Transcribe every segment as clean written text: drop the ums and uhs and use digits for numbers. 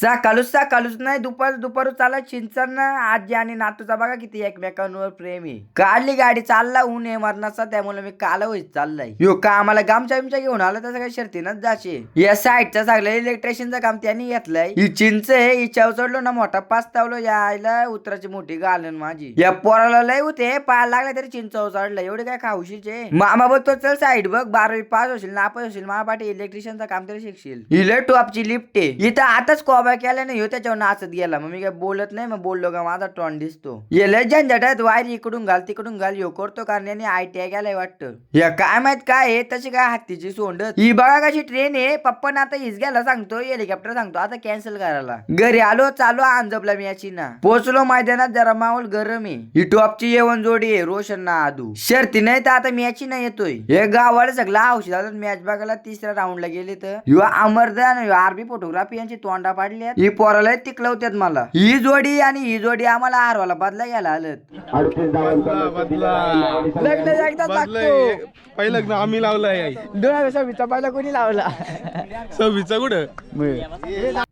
सकाळूच नाही दुपारू चाला चिंचन आजी आणि नातूचा बघा किती एकमेकांवर प्रेम आहे. काढली गाडी चालला ऊन आहे मरणाचा त्यामुळे मी काल होईत चाललाय. यो का आम्हाला गामच्या बिमच्या घेऊन आलं तसं काही शर्तीनच जाशे. या साईडचं सगळं इलेक्ट्रिशियनचं काम त्यांनी घेतलंय. ही चिंच आहे हिच्यावर चढलो ना मोठा पाचतावलो यायला उतराची मोठी गालन माझी. या पोराला लय होते पाय लागला तरी चिंचावर चढलं एवढे काय खाऊशीचे. मामा बघतो चल साईड बघ 12वी पास होशील नापास होशील महापाठी इलेक्ट्रिशियनचं काम तरी शिकशील. इले टॉपची लिफ्ट आहे इथं आताच कोबा केला नाही हो त्याच्यावर नाचत गेला मग मी काय बोलत नाही मग बोललो का माझा टॉन दिसतो. ये लय झंझट वायरी इकडून घाल तिकडून घाल यो करतो कारण यांनी ITI गेलाय वाटतं. या काय माहित काय आहे तशी काय हत्तीची सोंड ही बघा कशी ट्रेन आहे पप्पा आता हिच गेला सांगतो हेलिकॉप्टर सांगतो आता कॅन्सल करायला. घरी आलो चालू अंजबला मी याची ना पोहोचलो मैदानात जरा माहोल गरम आहे. ही टॉपची येवन जोडी आहे रोशन ना आदू शर्ती नाही तर आता मॅची नाही येतोय. हे गावाला सगळा औषधात मॅच बघायला तिसऱ्या राऊंडला गेले तर युवा अमरदान आरबी फोटोग्राफी यांची तोंडा पाडली ही पोराला तिकलवत्यात मला. ही जोडी आणि ही जोडी आम्हाला हारवाला बदला घ्यायला आलत. लग्न एकदाच लागतो पहिलं लग्न आम्ही लावलंय 2026 पहिला कोणी लावला 26 कुठं.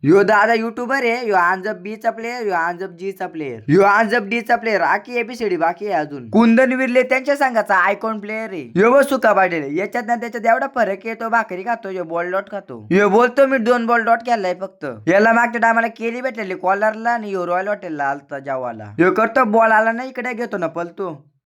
यो दादा युट्यूबर आहे यो अंजब बी चा प्लेयर यो अंजब जी चा प्लेयर यो अंजब डी चा प्लेयर आकी एपिसोडी बाकी आहे अजून. कुंदन विरले त्यांच्या संघाचा आयकॉन प्लेयर आहे. यो बस सुका पाडेल याच्यात ना त्याच्यात एवढा फरक आहे तो भाकरी खातो यो बॉल डॉट खातो. यो बोलतो मी 2 बॉल डॉट केलाय फक्त. याला मागच्या टायमाला केली भेटलेली कॉलरला आणि यो रॉयल हॉटेलला आलता जावाला. यो करतो बॉल आला ना इकडे घेतो ना पलतो.